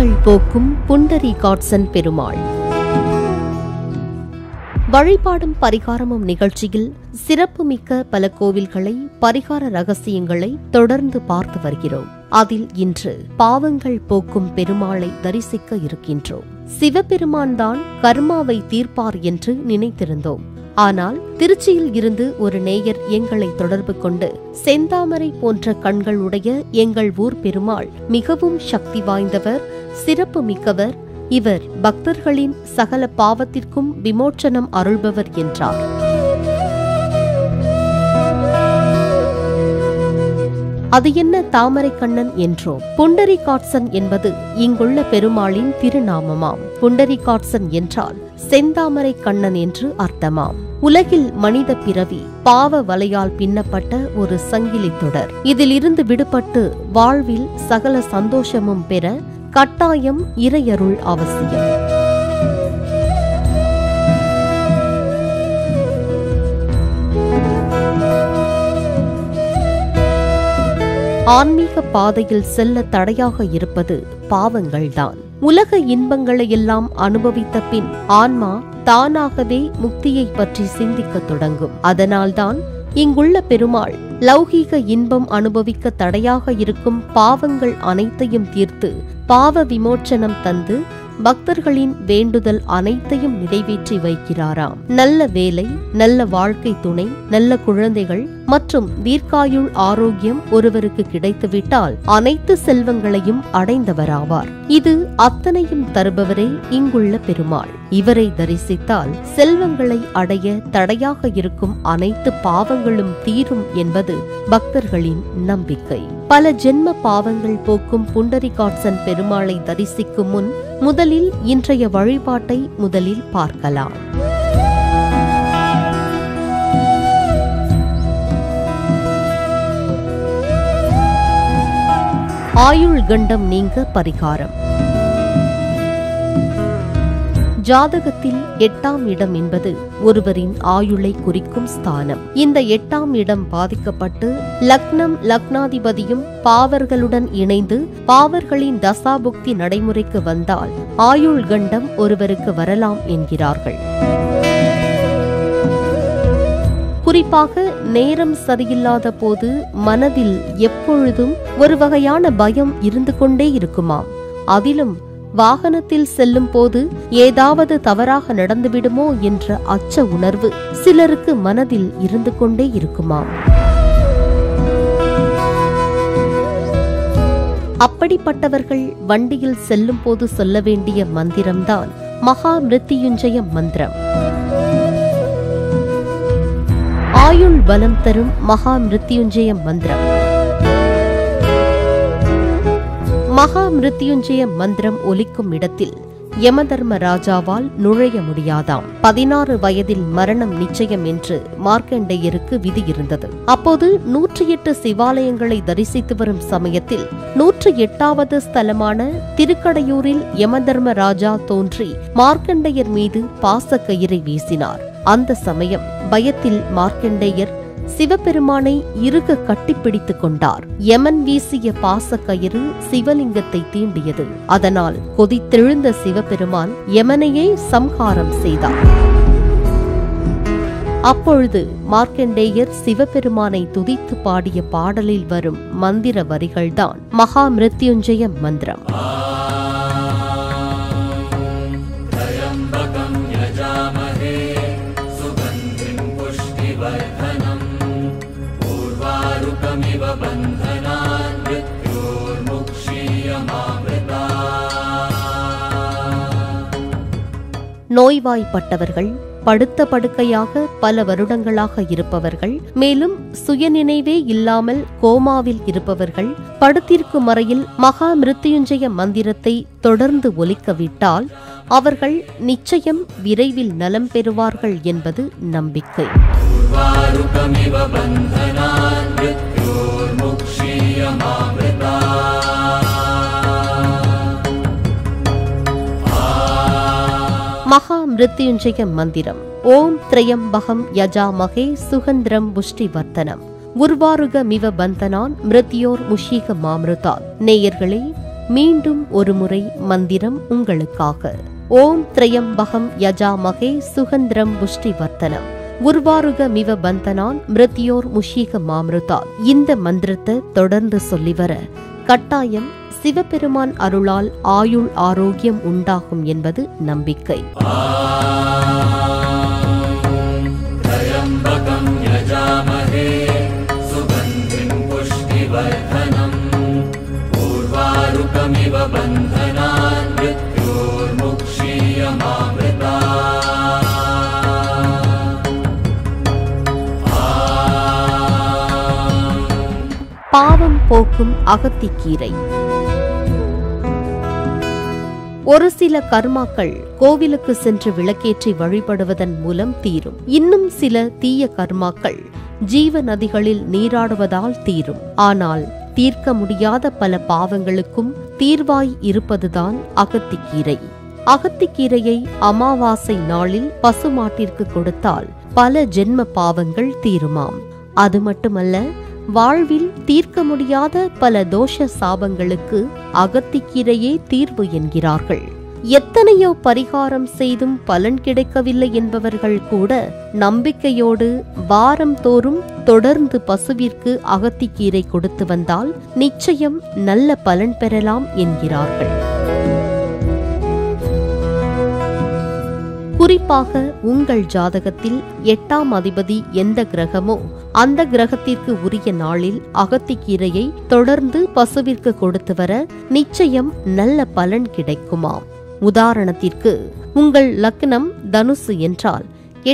பாவங்கள் போக்கும் புண்டரீகாட்சன் பெருமாள். வழிபாடும் பரிகாரமும் நிகழ்ச்சியில் சிறப்புமிக்க பல கோவில்களை, பரிகார ரகசியங்களை தொடர்ந்து பார்த்து வருகிறோம். அதில் இன்று பாவங்கள் போக்கும் பெருமாளை தரிசிக்க இருக்கின்றோம். சிவபெருமான் தான் கர்மாவை தீர்ப்பார் என்று நினைத்திருந்தோம். ஆனால் திருச்சியில் இருந்து ஒரு நேயர் எங்களை தொடர்பு கொண்டு, செந்தாமரை போன்ற கண்களுடைய எங்கள் ஊர் பெருமாள் மிகவும் சக்தி வாய்ந்தவர், சிறப்பு மிக்கவர், இவர் பக்தர்களின் சகல பாவத்திற்கும் விமோச்சனம் அருள்பவர் என்றார். அது என்ன தாமரை கண்ணன் என்றோம். புண்டரீகாட்சன் என்பது இங்குள்ள பெருமாளின் திருநாமமாம். புண்டரீகாட்சன் என்றால் செந்தாமரை கண்ணன் என்று அர்த்தமாம். உலகில் மனித பிறவி பாவ வலையால் பின்னப்பட்ட ஒரு சங்கிலி தொடர். இதிலிருந்து விடுபட்டு வாழ்வில் சகல சந்தோஷமும் பெற கட்டாயம் இறையருள் அவசியம். ஆன்மீக பாதையில் செல்ல தடையாக இருப்பது பாவங்கள்தான். உலக இன்பங்களை எல்லாம் அனுபவித்த பின் ஆன்மா தானாகவே முக்தியை பற்றி சிந்திக்க தொடங்கும். அதனால்தான் இங்குள்ள பெருமாள் லௌகீக இன்பம் அனுபவிக்க தடையாக இருக்கும் பாவங்கள் அனைத்தையும் தீர்த்து பாவ விமோச்சனம் தந்து பக்தர்களின் வேண்டுதல் அனைத்தையும் நிறைவேற்றி வைக்கிறாராம். நல்ல வேலை, நல்ல வாழ்க்கை துணை, நல்ல குழந்தைகள் மற்றும் தீர்க்காயுள் ஆரோக்கியம் ஒருவருக்கு கிடைத்துவிட்டால் அனைத்து செல்வங்களையும் அடைந்தவராவார். இது அத்தனையும் தருபவரே இங்குள்ள பெருமாள். இவரை தரிசித்தால் செல்வங்களை அடைய தடையாக இருக்கும் அனைத்து பாவங்களும் தீரும் என்பது பக்தர்களின் நம்பிக்கை. பல ஜென்ம பாவங்கள் போக்கும் புண்டரீகாட்சன் பெருமாளை தரிசிக்கும் முன் முதலில் இன்றைய வழிபாட்டை முதலில் பார்க்கலாம். ஆயுள் கண்டம் நீங்க பரிகாரம். ஜாதகத்தில் 8ஆம் இடம் என்பது ஒருவரின் ஆயுளை குறிக்கும் ஸ்தானம். இந்த 8ஆம் இடம் பாதிக்கப்பட்டு லக்னம், லக்னாதிபதியும் பாவர்களுடன் இணைந்து பாவர்களின் தசாபுக்தி நடைமுறைக்கு வந்தால் ஆயுள் கண்டம் ஒருவருக்கு வரலாம் என்கிறார்கள். குறிப்பாக நேரம் சரியில்லாத போது மனதில் எப்பொழுதும் ஒரு வகையான பயம் இருந்து கொண்டே இருக்குமாம். அதிலும் வாகனத்தில் செல்லும் போது ஏதாவது தவறாக நடந்துவிடுமோ என்ற அச்ச உணர்வு சிலருக்கு மனதில் இருந்து கொண்டே இருக்குமாம். அப்படிப்பட்டவர்கள் வண்டியில் செல்லும் போது சொல்ல வேண்டிய மந்திரம்தான் மகா மிருத்யுஞ்சய மந்திரம். ஆயுள் பலம் தரும் மகா மிருத்யுஞ்சய மந்திரம். மகா மிருத்யுஞ்சய மந்திரம் ஒலிக்கும் இடத்தில் யமதர்ம ராஜாவால் நுழைய முடியாதாம். 16 வயதில் மரணம் நிச்சயம் என்று மார்க்கண்டேயருக்கு விதி இருந்தது. அப்போது 108 சிவாலயங்களை தரிசித்து வரும் சமயத்தில் 108வது ஸ்தலமான திருக்கடையூரில் யமதர்ம ராஜா தோன்றி மார்க்கண்டேயர் மீது பாசக்கயிறை வீசினார். அந்த சமயம் பயத்தில் மார்க்கண்டேயர் சிவபெருமானை இறுக கட்டிப்பிடித்துக் கொண்டார். யமன் வீசிய பாசக்கயிறு சிவலிங்கத்தை தீண்டியது. அதனால் கொதித்தெழுந்த சிவபெருமான் யமனையே சம்ஹாரம் செய்தார். அப்பொழுது மார்க்கண்டேயர் சிவபெருமானை துதித்து பாடிய பாடலில் வரும் மந்திர வரிகள்தான் மகா மிருத்யுஞ்சய மந்திரம். நோய்வாய்ப்பட்டவர்கள், படுத்த படுக்கையாக பல வருடங்களாக இருப்பவர்கள், மேலும் சுயநினைவே இல்லாமல் கோமாவில் இருப்பவர்கள் படுத்திருக்கும் அறையில் மகா மிருத்யுஞ்சய மந்திரத்தை தொடர்ந்து ஒலிக்கவிட்டால் அவர்கள் நிச்சயம் விரைவில் நலம் பெறுவார்கள் என்பது நம்பிக்கை. மகா மிருத்யுஞ்சய மந்திரம். ஓம் த்ரயம்பகம் யஜாமகே சுகந்திரம் புஷ்டிவர்த்தனம் உர்வாருக மிவ பந்தனான் மிருத்யோர் முஷீக மாமிருதாத். நேயர்களே, மீண்டும் ஒரு முறை மந்திரம் உங்களுக்காக. ஓம் த்ரயம்பகம் யஜாமகே சுகந்திரம் புஷ்டிவர்த்தனம் உர்வாருகமிவ பந்தனான் மிருத்யோர் முஷீக மாமிருதாத். இந்த மந்திரத்தை தொடர்ந்து சொல்லி வர கட்டாயம் சிவபெருமான் அருளால் ஆயுள் ஆரோக்கியம் உண்டாகும் என்பது நம்பிக்கை. பாவம் போக்கும் அகத்திக்கீரை. ஒரு சில கர்மாக்கள் கோவிலுக்கு சென்று விளக்கேற்றி வழிபடுவதன் மூலம் தீரும். இன்னும் சில தீய கர்மாக்கள் ஜீவ நதிகளில் நீராடுவதால் தீரும். ஆனால் தீர்க்க முடியாத பல பாவங்களுக்கும் தீர்வாய் இருப்பதுதான் அகத்திக்கீரை. அகத்திக்கீரையை அமாவாசை நாளில் பசுமாட்டிற்கு கொடுத்தால் பல ஜென்ம பாவங்கள் தீருமாம். அது மட்டுமல்ல, வாழ்வில் தீர்க்க முடியாத பல தோஷ சாபங்களுக்கு அகத்திக்கீரையே தீர்வு என்கிறார்கள். எத்தனையோ பரிகாரம் செய்தும் பலன் கிடைக்கவில்லை என்பவர்கள் கூட நம்பிக்கையோடு வாரம் தோறும் தொடர்ந்து பசுவிற்கு அகத்திக்கீரை கொடுத்து வந்தால் நிச்சயம் நல்ல பலன் பெறலாம் என்கிறார்கள். குறிப்பாக உங்கள் ஜாதகத்தில் 8ஆம் அதிபதி எந்த கிரகமோ அந்த கிரகத்திற்கு உரிய நாளில் அகத்திக்கீரையை தொடர்ந்து பசுவிற்கு கொடுத்து வர நிச்சயம் நல்ல பலன் கிடைக்குமாம். உதாரணத்திற்கு, உங்கள் லக்னம் தனுசு என்றால்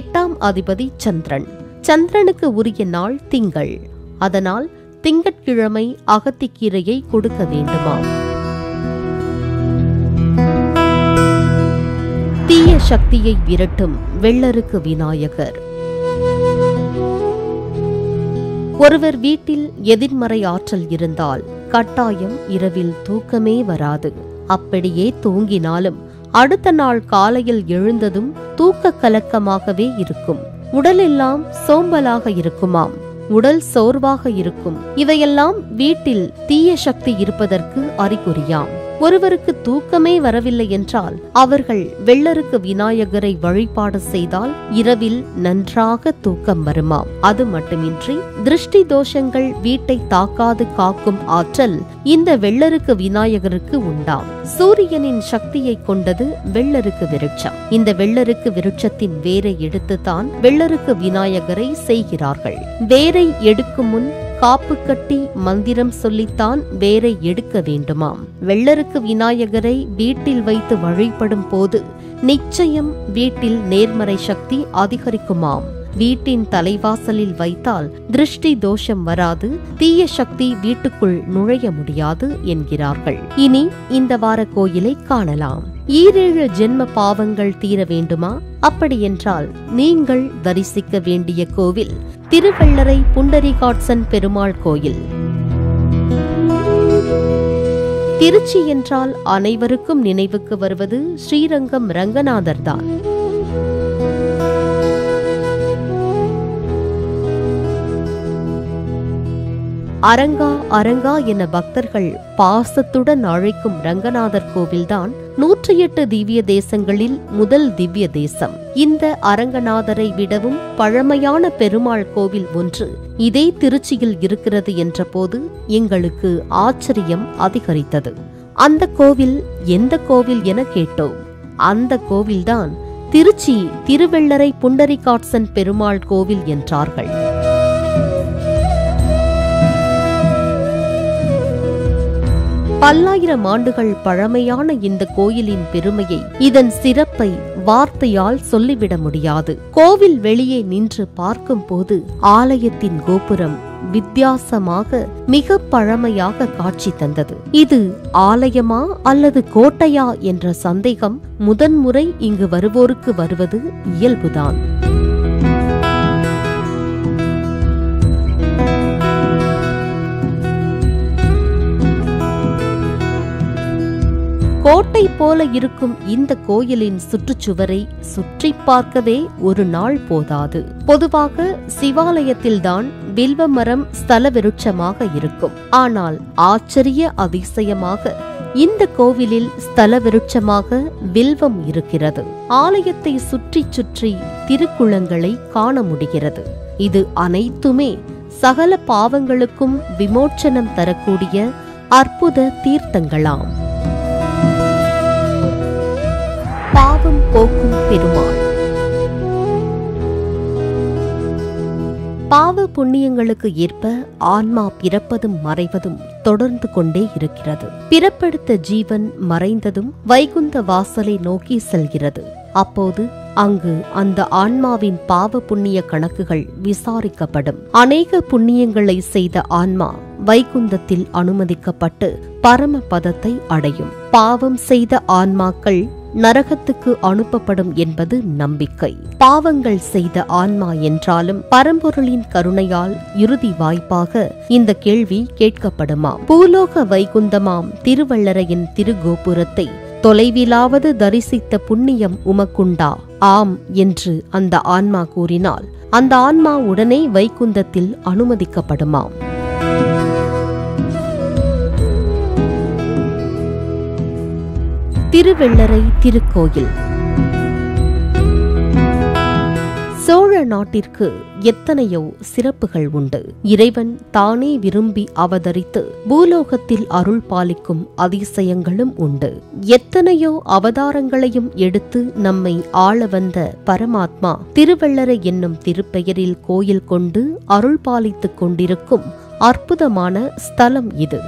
8ஆம் அதிபதி சந்திரன். சந்திரனுக்கு உரிய நாள் திங்கள். அதனால் திங்கட்கிழமை அகத்திக்கீரையை கொடுக்க வேண்டுமாம். தீய சக்தியை விரட்டும் வெள்ளருக்கு விநாயகர். ஒருவர் வீட்டில் எதிர்மறை ஆற்றல் இருந்தால் கட்டாயம் இரவில் தூக்கமே வராது. அப்படியே தூங்கினாலும் அடுத்த நாள் காலையில் எழுந்ததும் தூக்க கலக்கமாகவே இருக்கும். உடலெல்லாம் சோம்பலாக இருக்குமாம். உடல் சோர்வாக இருக்கும். இவையெல்லாம் வீட்டில் தீய சக்தி இருப்பதற்கு அறிகுறியாம். ஒருவருக்கு தூக்கமே வரவில்லை என்றால் அவர்கள் வெள்ளருக்கு விநாயகரை வழிபாடு செய்தால் இரவில் நன்றாக தூக்கம் வருமாம். அது மட்டுமின்றி திருஷ்டி தோஷங்கள் வீட்டை தாக்காது காக்கும் ஆற்றல் இந்த வெள்ளருக்கு விநாயகருக்கு உண்டாம். சூரியனின் சக்தியை கொண்டது வெள்ளருக்கு விருட்சம். இந்த வெள்ளருக்கு விருட்சத்தின் வேரை எடுத்துத்தான் வெள்ளருக்கு விநாயகரை செய்கிறார்கள். வேரை எடுக்கும் முன் காப்பு கட்டி மந்திரம் சொல்லித்தான் வேரை எடுக்க வேண்டுமாம். வெள்ளருக்கு விநாயகரை வீட்டில் வைத்து வழிபடும் போது நிச்சயம் வீட்டில் நேர்மறை சக்தி அதிகரிக்குமாம். வீட்டின் தலைவாசலில் வைத்தால் திருஷ்டி தோஷம் வராது, தீய சக்தி வீட்டுக்குள் நுழைய முடியாது என்கிறார்கள். இனி இந்த வார கோயிலை காணலாம். 7 ஜென்ம பாவங்கள் தீர வேண்டுமா? அப்படியென்றால் நீங்கள் தரிசிக்க வேண்டிய கோவில் திருவெள்ளரை புண்டரீகாட்சன் பெருமாள் கோயில். திருச்சி என்றால் அனைவருக்கும் நினைவுக்கு வருவது ஸ்ரீரங்கம் ரங்கநாதர் தான். அரங்கா அரங்கா என பக்தர்கள் பாசத்துடன் அழைக்கும் ரங்கநாதர் கோவில்தான் 108 திவ்ய தேசங்களில் முதல் திவ்ய தேசம். இந்த அரங்கநாதரை விடவும் பழமையான பெருமாள் கோவில் ஒன்று இதே திருச்சியில் இருக்கிறது என்ற போது எங்களுக்கு ஆச்சரியம் அதிகரித்தது. அந்த கோவில் எந்த கோவில் என கேட்டோம். அந்த கோவில்தான் திருச்சி திருவெள்ளரை புண்டரீகாட்சன் பெருமாள் கோவில் என்றார்கள். பல்லாயிரம் ஆண்டுகள் பழமையான இந்த கோயிலின் பெருமையை, இதன் சிறப்பை வார்த்தையால் சொல்லிவிட முடியாது. கோவில் வெளியே நின்று பார்க்கும் போது ஆலயத்தின் கோபுரம் வித்தியாசமாக மிக பழமையாக காட்சி தந்தது. இது ஆலயமா அல்லது கோட்டையா என்ற சந்தேகம் முதன்முறை இங்கு வருவோருக்கு வருவது இயல்புதான். கோட்டை போல இருக்கும் இந்த கோயிலின் சுற்றுச்சுவரை சுற்றி பார்க்கவே ஒரு நாள் போதாது. பொதுவாக சிவாலயத்தில்தான் வில்வ மரம் ஸ்தல விருட்சமாக இருக்கும். ஆனால் ஆச்சரிய அதிசயமாக இந்த கோவிலில் ஸ்தல விருட்சமாக வில்வம் இருக்கிறது. ஆலயத்தை சுற்றி சுற்றி திருக்குளங்களை காண முடிகிறது. இது அனைத்துமே சகல பாவங்களுக்கும் விமோச்சனம் தரக்கூடிய அற்புத தீர்த்தங்களாம். பாவம் போக்கும் பெருமாள். பாவ புண்ணியங்களுக்கு ஏற்ப ஆன்மா பிறப்பதும் மறைவதும் தொடர்ந்து கொண்டே இருக்கிறது. பிறப்பெடுத்த ஜீவன் மறைந்ததும் வைகுந்த வாசலை நோக்கி செல்கிறது. அப்போது அங்கு அந்த ஆன்மாவின் பாவ புண்ணிய கணக்குகள் விசாரிக்கப்படும். அநேக புண்ணியங்களை செய்த ஆன்மா வைகுந்தத்தில் அனுமதிக்கப்பட்டு பரமபதத்தை அடையும். பாவம் செய்த ஆன்மாக்கள் நரகத்துக்கு அனுப்பப்படும் என்பது நம்பிக்கை. பாவங்கள் செய்த ஆன்மா என்றாலும் பரம்பொருளின் கருணையால் இறுதி வாய்ப்பாக இந்த கேள்வி கேட்கப்படுமாம். பூலோக வைகுந்தமாம் திருவள்ளரையின் திருகோபுரத்தை தொலைவிலாவது தரிசித்த புண்ணியம் உமக்குண்டா? ஆம் என்று அந்த ஆன்மா கூறினால் அந்த ஆன்மா உடனே வைகுந்தத்தில் அனுமதிக்கப்படுமாம். திருவெள்ளரை திருக்கோயில். சோழ நாட்டிற்கு எத்தனையோ சிறப்புகள் உண்டு. இறைவன் தானே விரும்பி அவதரித்து பூலோகத்தில் அருள் பாலிக்கும் அதிசயங்களும் உண்டு. எத்தனையோ அவதாரங்களையும் எடுத்து நம்மை ஆள வந்த பரமாத்மா திருவெள்ளரை என்னும் திருப்பெயரில் கோயில் கொண்டு அருள் பாலித்துக் கொண்டிருக்கும் அற்புதமான ஸ்தலம் இது.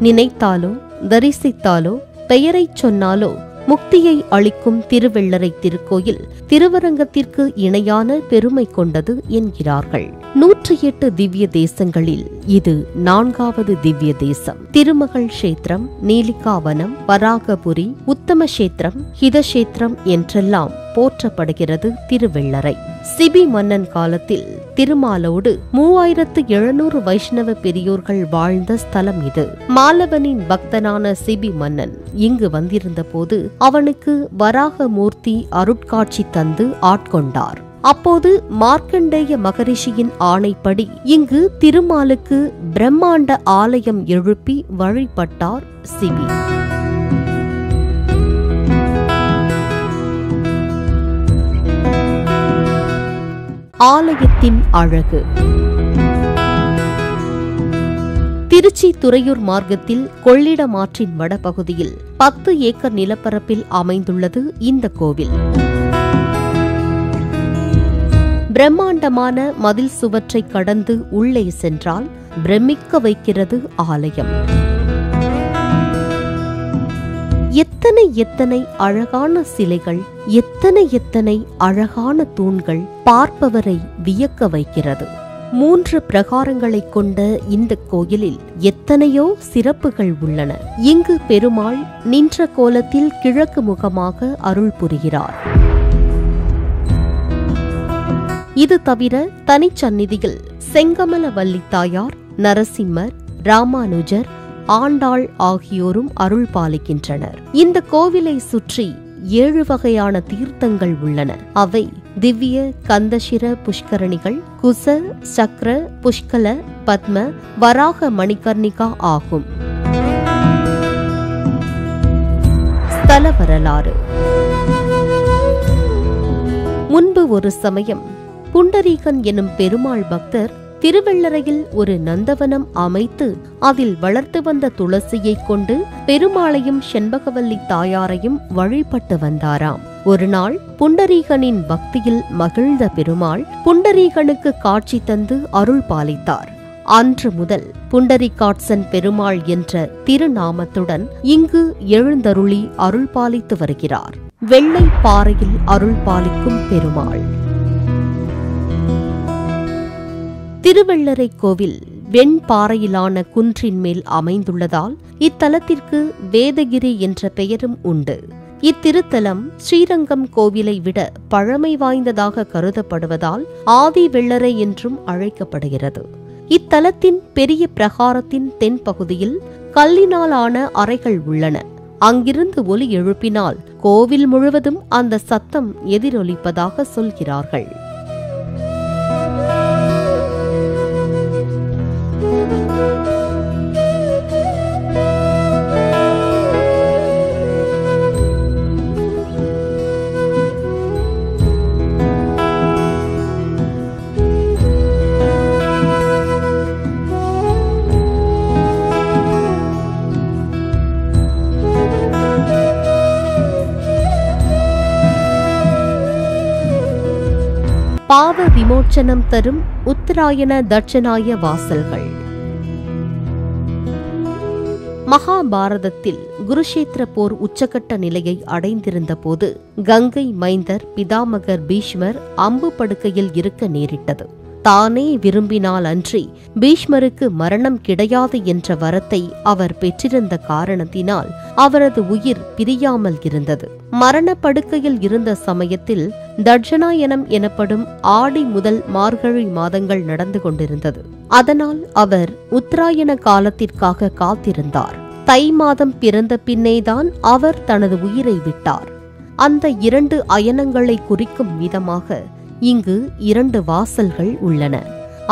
நினைத்தாலோ தரிசித்தாலோ பெயரைச் சொன்னாலோ முக்தியை அளிக்கும் திருவெள்ளரை திருக்கோயில் திருவரங்கத்திற்கு இணையான பெருமை கொண்டது என்கிறார்கள். 108 திவ்ய தேசங்களில் இது 4வது திவ்ய தேசம். திருமகள் கஷேத்திரம், நீலிகாவனம், வராகபுரி, உத்தமக்ஷேத்திரம், ஹிதக்ஷேத்திரம் என்றெல்லாம் போற்றப்படுகிறது திருவெள்ளரை. சிபி மன்னன் காலத்தில் திருமாலோடு 3700 வைஷ்ணவ பெரியோர்கள் வாழ்ந்த ஸ்தலம் இது. மாலவனின் பக்தனான சிபி மன்னன் இங்கு வந்திருந்த போது அவனுக்கு வராகமூர்த்தி அருட்காட்சி தந்து ஆட்கொண்டார். அப்போது மார்க்கண்டேய மகரிஷியின் ஆணைப்படி இங்கு திருமாலுக்கு பிரம்மாண்ட ஆலயம் எழுப்பி வழிபட்டார் சிபி. ஆலயத்தின் அழகு. திருச்சி துறையூர் மார்க்கத்தில் கொள்ளிடம் ஆற்றின் வடபகுதியில் 10 ஏக்கர் நிலப்பரப்பில் அமைந்துள்ளது இந்த கோவில். பிரம்மாண்டமான மதில் சுவற்றை கடந்து உள்ளே சென்றால் பிரமிக்க வைக்கிறது ஆலயம். எத்தனை எத்தனை அழகான சிலைகள், எத்தனை அழகான தூண்கள் பார்ப்பவரை வியக்க வைக்கிறது. 3 பிரகாரங்களை கொண்ட இந்த கோயிலில் எத்தனையோ சிறப்புகள் உள்ளன. இங்கு பெருமாள் நின்ற கோலத்தில் கிழக்கு முகமாக அருள் புரிகிறார். இது தவிர தனிச்சந்நிதியில் செங்கமலவல்லி தாயார், நரசிம்மர், ராமானுஜர், ஆண்டாள் ஆகியோரும் அருள் பாலிக்கின்றனர். இந்த கோவிலை சுற்றி 7 வகையான தீர்த்தங்கள் உள்ளன. அவை திவ்ய கந்தசிர புஷ்கரணிகள், குச, சக்ர, புஷ்கல, பத்ம, வராக மணிகர்ணிகா ஆகும். ஸ்தல வரலாறு. முன்பு ஒரு சமயம் புண்டரீகன் எனும் பெருமாள் பக்தர் திருவெள்ளரையில் ஒரு நந்தவனம் அமைத்து அதில் வளர்த்து வந்த துளசியை கொண்டு பெருமாளையும் செண்பகவல்லி தாயாரையும் வழிபட்டு வந்தாராம். ஒரு நாள் புண்டரீகனின் பக்தியில் மகிழ்ந்த பெருமாள் புண்டரீகனுக்கு காட்சி தந்து அருள் பாலித்தார். அன்று முதல் புண்டரிகாட்சன் பெருமாள் என்ற திருநாமத்துடன் இங்கு எழுந்தருளி அருள் பாலித்து வருகிறார். வெள்ளை பாறையில் அருள் பாலிக்கும் பெருமாள். திருவெள்ளரை கோவில் வெண்பாறையிலான குன்றின் மேல் அமைந்துள்ளதால் இத்தலத்திற்கு வேதகிரி என்ற பெயரும் உண்டு. இத்திருத்தலம் ஸ்ரீரங்கம் கோவிலை விட பழமை வாய்ந்ததாக கருதப்படுவதால் ஆதி வெள்ளரை என்றும் அழைக்கப்படுகிறது. இத்தலத்தின் பெரிய பிரகாரத்தின் தென்பகுதியில் கல்லினால் ஆன அறைகள் உள்ளன. அங்கிருந்து ஒலி எழுப்பினால் கோவில் முழுவதும் அந்த சத்தம் எதிரொலிப்பதாக சொல்கிறார்கள். பாவ விமோச்சனம் தரும் உத்தராயண தட்சணாய வாசல்கள். மகாபாரதத்தில் குருஷேத்திர போர் உச்சகட்ட நிலையை அடைந்திருந்த போது கங்கை மைந்தர் பிதாமகர் பீஷ்மர் அம்பு படுக்கையில் இருக்க நேரிட்டது. தானே விரும்பினால் அன்றி பீஷ்மருக்கு மரணம் கிடையாது என்ற வரத்தை அவர் பெற்றிருந்த காரணத்தினால் அவரது உயிர் பிரியாமல் இருந்தது. மரணப்படுக்கையில் இருந்த சமயத்தில் தட்சணாயனம் எனப்படும் ஆடி முதல் மார்கழி மாதங்கள் நடந்து கொண்டிருந்தது. அதனால் அவர் உத்தராயண காலத்திற்காக காத்திருந்தார். தை மாதம் பிறந்த பின்னேதான் அவர் தனது உயிரை விட்டார். அந்த 2 அயனங்களை குறிக்கும் விதமாக இங்கு 2 வாசல்கள் உள்ளன.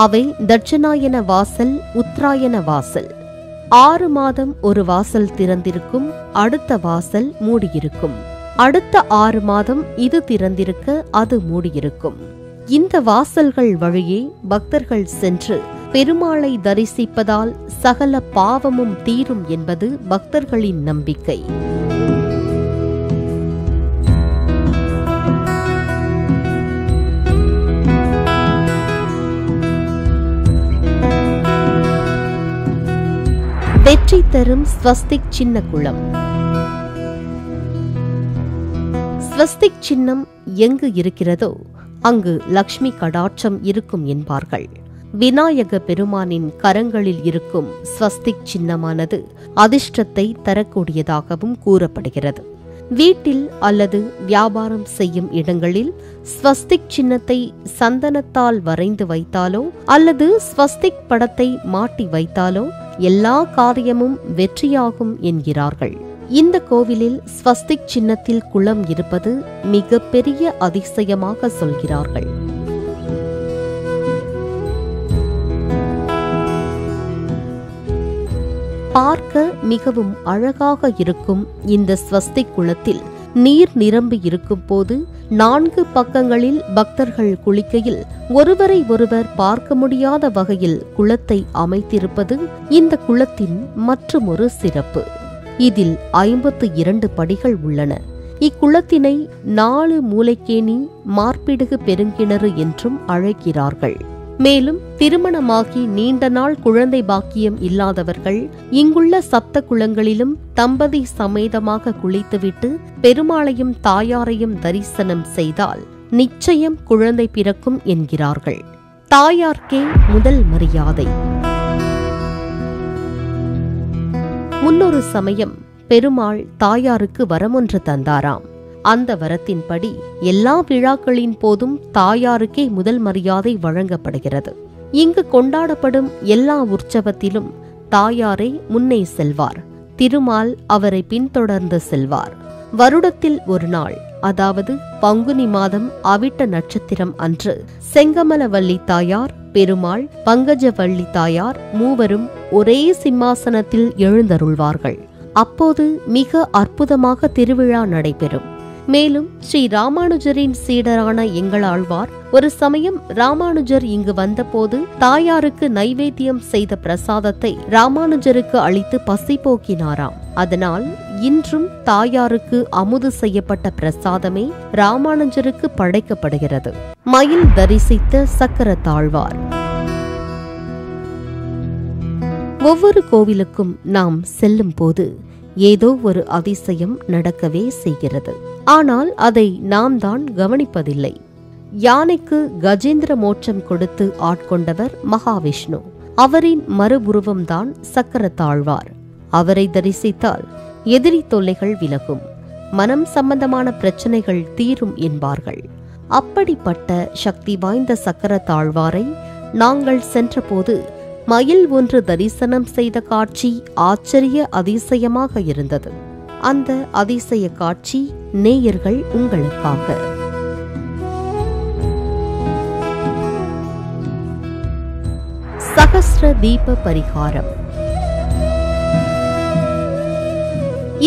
அவை தட்சணாயன வாசல், உத்தராயண வாசல். 6 மாதம் ஒரு வாசல் திறந்திருக்கும், அடுத்த வாசல் மூடியிருக்கும். அடுத்த 6 மாதம் இது திறந்திருக்க அது மூடியிருக்கும். இந்த வாசல்கள் வழியே பக்தர்கள் சென்று பெருமாளை தரிசிப்பதால் சகல பாவமும் தீரும் என்பது பக்தர்களின் நம்பிக்கை. வெற்றி தரும் ஸ்வஸ்திக் சின்ன குளம். ஸ்வஸ்திக் சின்னம் எங்கு இருக்கிறதோ அங்கு லக்ஷ்மி கடாட்சம் இருக்கும் என்பார்கள். விநாயக பெருமானின் கரங்களில் இருக்கும் ஸ்வஸ்திக் சின்னமானது அதிர்ஷ்டத்தை தரக்கூடியதாகவும் கூறப்படுகிறது. வீட்டில் அல்லது வியாபாரம் செய்யும் இடங்களில் ஸ்வஸ்திக் சின்னத்தை சந்தனத்தால் வரைந்து வைத்தாலோ அல்லது ஸ்வஸ்திக் படத்தை மாட்டி வைத்தாலோ எல்லா காரியமும் வெற்றியாகும் என்கிறார்கள். இந்த கோவிலில் ஸ்வஸ்திக் சின்னத்தில் குளம் இருப்பது மிக பெரிய அதிசயமாக சொல்கிறார்கள். பார்க்க மிகவும் அழகாக இருக்கும் இந்த ஸ்வஸ்திக் குளத்தில் நீர் நிரம்பி இருக்கும் போது 4 பக்கங்களில் பக்தர்கள் குளிக்கையில் ஒருவரை ஒருவர் பார்க்க முடியாத வகையில் குளத்தை அமைத்திருப்பது இந்த குளத்தின் மற்றுமொரு சிறப்பு. இதில் 52 படிகள் உள்ளன. இக்குளத்தினை 4 மூலைக்கேணி மார்பிடுகு பெருங்கிணறு என்றும் அழைக்கிறார்கள். மேலும் திருமணமாகி நீண்ட நாள் குழந்தை பாக்கியம் இல்லாதவர்கள் இங்குள்ள சப்த குளங்களிலும் தம்பதி சமேதமாக குளித்துவிட்டு பெருமாளையும் தாயாரையும் தரிசனம் செய்தால் நிச்சயம் குழந்தை பிறக்கும் என்கிறார்கள். தாயார்க்கே முதல் மரியாதை. முன்னொரு சமயம் பெருமாள் தாயாருக்கு வரமொன்று தந்தாராம். அந்த வரத்தின்படி எல்லா விழாக்களின் போதும் தாயாருக்கே முதல் மரியாதை வழங்கப்படுகிறது. இங்கு கொண்டாடப்படும் எல்லா உற்சவத்திலும் தாயாரை முன்னே செல்வார். திருமால் அவரை பின்தொடர்ந்து செல்வார். வருடத்தில் ஒரு நாள், அதாவது பங்குனி மாதம் அவிட்ட நட்சத்திரம் அன்று செங்கமலவல்லி தாயார், பெருமாள், பங்கஜவல்லி தாயார் மூவரும் ஒரே சிம்மாசனத்தில் எழுந்தருள்வார்கள். அப்போது மிக அற்புதமாக திருவிழா நடைபெறும். மேலும் ஸ்ரீ ராமானுஜரின் சீடரான எங்களாழ்வார் ஒரு சமயம் ராமானுஜர் இங்கு வந்தபோது தாயாருக்கு நைவேத்தியம் செய்த பிரசாதத்தை ராமானுஜருக்கு அளித்து பசி போக்கினாராம். அதனால் இன்றும் தாயாருக்கு அமுது செய்யப்பட்ட பிரசாதமே ராமானுஜருக்கு படைக்கப்படுகிறது. மயில் தரிசித்த சக்கரத்தாழ்வார். ஒவ்வொரு கோவிலுக்கும் நாம் செல்லும் போது ஏதோ ஒரு அதிசயம் நடக்கவே செய்கிறது. ஆனால் அதை நாம் தான் கவனிப்பதில்லை. யானைக்கு கஜேந்திர மோட்சம் கொடுத்து ஆட்கொண்டவர் மகாவிஷ்ணு. அவரின் மறுபுருவம்தான் சக்கரத்தாழ்வார். அவரை தரிசித்தால் எதிரி தொல்லைகள் விலகும், மனம் சம்பந்தமான பிரச்சனைகள் தீரும் என்பார்கள். அப்படிப்பட்ட சக்தி வாய்ந்த சக்கரத்தாழ்வாரை நாங்கள் சென்றபோது மயில் ஒன்று தரிசனம் செய்த காட்சி ஆச்சரிய அதிசயமாக இருந்தது. அந்த அதிசய காட்சி நேயர்கள் உங்களுக்காக. சகஸ்ர தீப பரிகாரம்.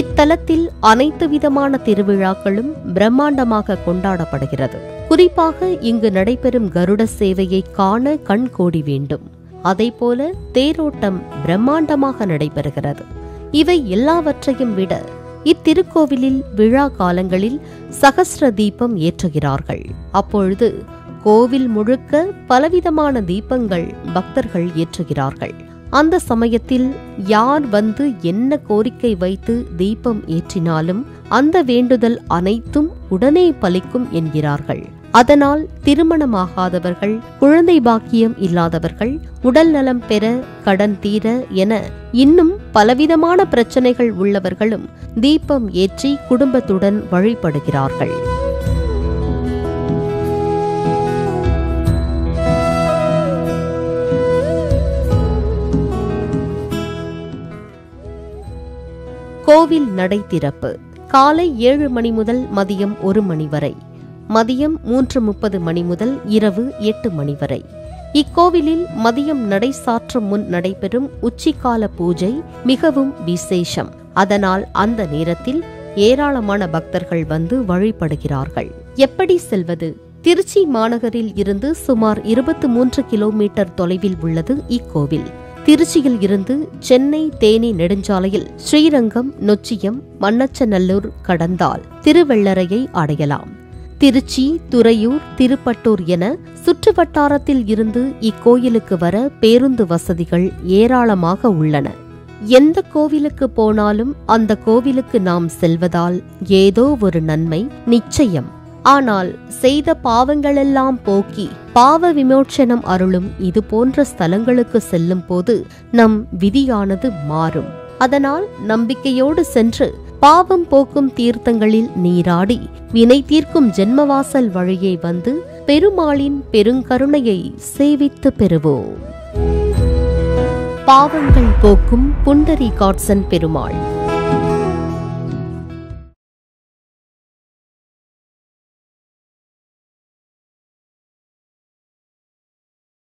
இத்தலத்தில் அனைத்து விதமான திருவிழாக்களும் பிரம்மாண்டமாக கொண்டாடப்படுகிறது. குறிப்பாக இங்கு நடைபெறும் கருட சேவையை காண கண் கோடி வேண்டும். அதேபோல தேரோட்டம் பிரம்மாண்டமாக நடைபெறுகிறது. இவை எல்லாவற்றையும் விட இத்திருக்கோவிலில் விழா காலங்களில் சகஸ்ர தீபம் ஏற்றுகிறார்கள். அப்பொழுது கோவில் முழுக்க பலவிதமான தீபங்கள் பக்தர்கள் ஏற்றுகிறார்கள். அந்த சமயத்தில் யார் வந்து என்ன கோரிக்கை வைத்து தீபம் ஏற்றினாலும் அந்த வேண்டுதல் அனைத்தும் உடனே பலிக்கும் என்கிறார்கள். அதனால் திருமணமாகாதவர்கள், குழந்தை பாக்கியம் இல்லாதவர்கள், உடல் நலம் பெற, கடன் தீர என இன்னும் பலவிதமான பிரச்சனைகள் உள்ளவர்களும் தீபம் ஏற்றி குடும்பத்துடன் வழிபடுகிறார்கள். கோவில் நடை திறப்பு காலை 7 மணி முதல் மதியம் 1 மணி வரை, மதியம் 3:30 மணி முதல் இரவு 8 மணி வரை. இக்கோவிலில் மதியம் நடை சாற்றும் முன் நடைபெறும் உச்சிக்கால பூஜை மிகவும் விசேஷம். அதனால் அந்த நேரத்தில் ஏராளமான பக்தர்கள் வந்து வழிபடுகிறார்கள். எப்படி செல்வது? திருச்சி மாநகரில் இருந்து சுமார் 23 கிலோமீட்டர் தொலைவில் உள்ளது இக்கோவில். திருச்சியில் இருந்து சென்னை தேனி நெடுஞ்சாலையில் ஸ்ரீரங்கம், நொச்சியம், மண்ணச்சநல்லூர் கடந்தால் திருவெள்ளரையை அடையலாம். திருச்சி, துறையூர், திருப்பட்டூர் என சுற்றுவட்டாரத்தில் இருந்து இக்கோயிலுக்கு வர பேருந்து வசதிகள் ஏராளமாக உள்ளன. எந்த கோவிலுக்கு போனாலும் அந்த கோவிலுக்கு நாம் செல்வதால் ஏதோ ஒரு நன்மை நிச்சயம். ஆனால் செய்த பாவங்களெல்லாம் போக்கி பாவ விமோச்சனம் அருளும் இது போன்ற ஸ்தலங்களுக்கு செல்லும் போது நம் விதியானது மாறும். அதனால் நம்பிக்கையோடு சென்று பாவம் போக்கும் தீர்த்தங்களில் நீராடி வினை தீர்க்கும் ஜென்மவாசல் வழியே வந்து பெருமாளின் பெருங்கருணையை சேவித்து பெறுவோம். பாவங்கள் போக்கும் புண்டரீகாட்சன் பெருமாள்.